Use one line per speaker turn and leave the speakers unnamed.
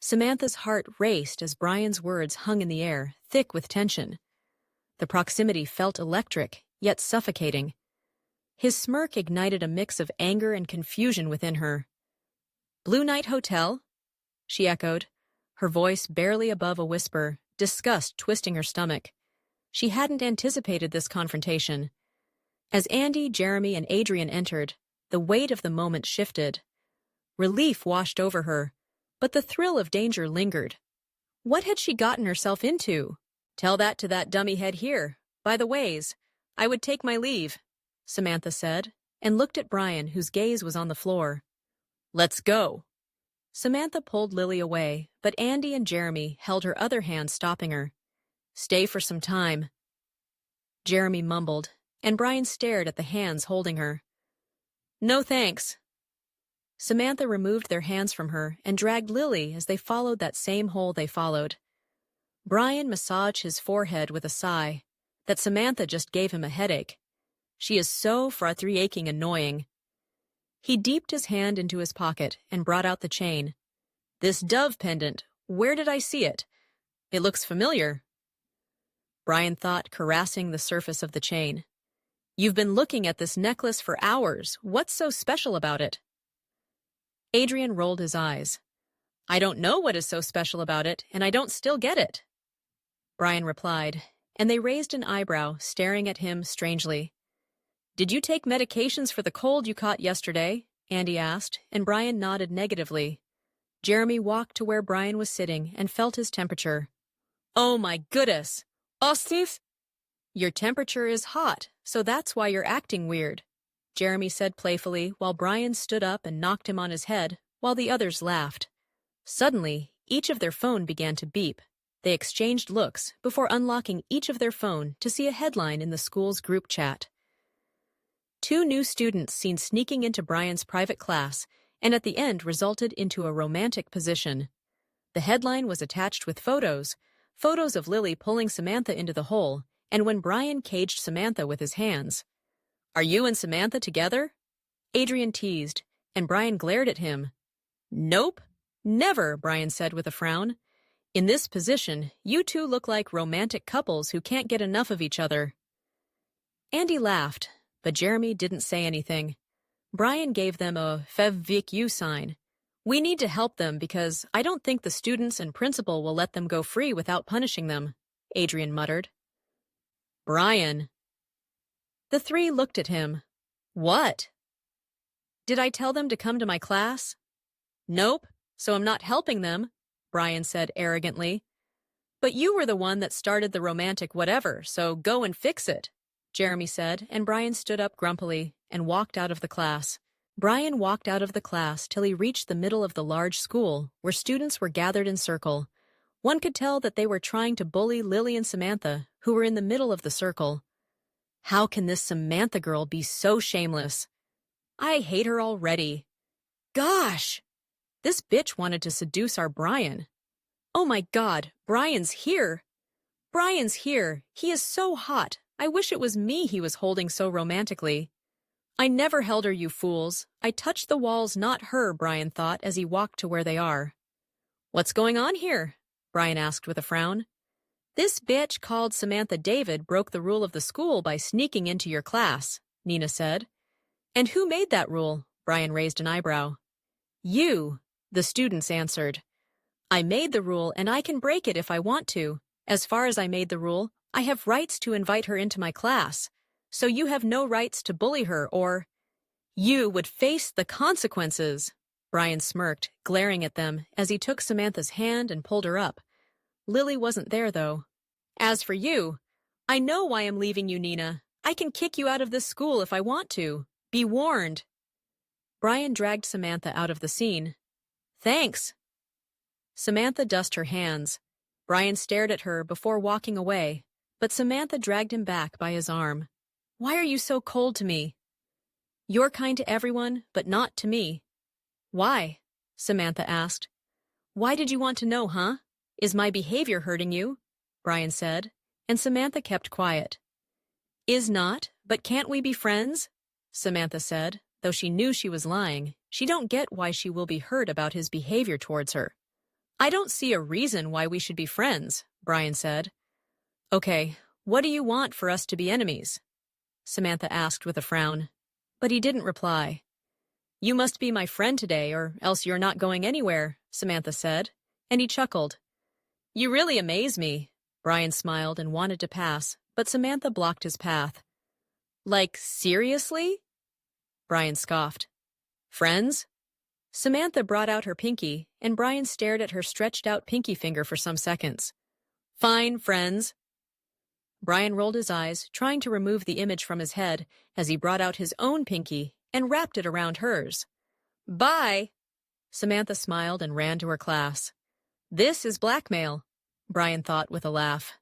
Samantha's heart raced as Bryan's words hung in the air, thick with tension. The proximity felt electric, yet suffocating. His smirk ignited a mix of anger and confusion within her. "Blue Night Hotel?" she echoed, her voice barely above a whisper, disgust twisting her stomach. She hadn't anticipated this confrontation. As Andy, Jeremy, and Adrian entered, the weight of the moment shifted. Relief washed over her, but the thrill of danger lingered. What had she gotten herself into? "Tell that to that dummy head here. By the ways, I would take my leave," Samantha said, and looked at Bryan, whose gaze was on the floor. "Let's go." Samantha pulled Lily away, but Andy and Jeremy held her other hand, stopping her. "Stay for some time," Jeremy mumbled, and Bryan stared at the hands holding her. "No thanks." Samantha removed their hands from her and dragged Lily as they followed that same hole they followed. Bryan massaged his forehead with a sigh that Samantha just gave him a headache. She is so frustrating annoying. He dipped his hand into his pocket and brought out the chain. "This dove pendant, where did I see it? It looks familiar." Bryan thought, caressing the surface of the chain. "You've been looking at this necklace for hours. What's so special about it?" Adrian rolled his eyes. "I don't know what is so special about it, and I don't still get it," Bryan replied, and they raised an eyebrow, staring at him strangely. "Did you take medications for the cold you caught yesterday?" Andy asked, and Bryan nodded negatively. Jeremy walked to where Bryan was sitting and felt his temperature. "Oh my goodness! Ostif? Your temperature is hot, so that's why you're acting weird," Jeremy said playfully while Bryan stood up and knocked him on his head, while the others laughed. Suddenly, each of their phone began to beep. They exchanged looks before unlocking each of their phone to see a headline in the school's group chat. 2 new students seen sneaking into Bryan's private class, and at the end resulted into a romantic position. The headline was attached with photos of Lily pulling Samantha into the hole, and when Bryan caged Samantha with his hands. "Are you and Samantha together?" Adrian teased, and Bryan glared at him. "Nope, never," Bryan said with a frown. "In this position, you two look like romantic couples who can't get enough of each other." Andy laughed, but Jeremy didn't say anything. Bryan gave them a "Fev Vic U" sign. "We need to help them because I don't think the students and principal will let them go free without punishing them," Adrian muttered. "Bryan." The 3 looked at him. "What?" "Did I tell them to come to my class?" "Nope, so I'm not helping them," Bryan said arrogantly. "But you were the one that started the romantic whatever, so go and fix it," Jeremy said, and Bryan stood up grumpily and walked out of the class. Bryan walked out of the class till he reached the middle of the large school, where students were gathered in circle. One could tell that they were trying to bully Lily and Samantha, who were in the middle of the circle. How can this Samantha girl be so shameless? I hate her already. Gosh! This bitch wanted to seduce our Bryan. Oh my God, Bryan's here! Bryan's here! He is so hot! I wish it was me he was holding so romantically. I never held her, you fools. I touched the walls, not her, Bryan thought as he walked to where they are. What's going on here? Bryan asked with a frown. This bitch called Samantha David broke the rule of the school by sneaking into your class, Nina said. And who made that rule? Bryan raised an eyebrow. You, the students answered. I made the rule and I can break it if I want to. As far as I made the rule, I have rights to invite her into my class. So you have no rights to bully her or... You would face the consequences. Bryan smirked, glaring at them as he took Samantha's hand and pulled her up. Lily wasn't there, though. As for you, I know why I'm leaving you, Nina. I can kick you out of this school if I want to. Be warned. Bryan dragged Samantha out of the scene. Thanks. Samantha dusted her hands. Bryan stared at her before walking away, but Samantha dragged him back by his arm. Why are you so cold to me? You're kind to everyone, but not to me. Why? Samantha asked. Why did you want to know, huh? Is my behavior hurting you? Bryan said, and Samantha kept quiet. Is not, but can't we be friends? Samantha said, though she knew she was lying. She don't get why she will be hurt about his behavior towards her. I don't see a reason why we should be friends, Bryan said. Okay, what do you want for us to be enemies? Samantha asked with a frown. But he didn't reply. You must be my friend today, or else you're not going anywhere, Samantha said, and he chuckled. You really amaze me. Bryan smiled and wanted to pass, but Samantha blocked his path. Like, seriously? Bryan scoffed. Friends? Samantha brought out her pinky, and Bryan stared at her stretched-out pinky finger for some seconds. Fine, friends. Bryan rolled his eyes, trying to remove the image from his head as he brought out his own pinky and wrapped it around hers. Bye! Samantha smiled and ran to her class. This is blackmail, Bryan thought with a laugh.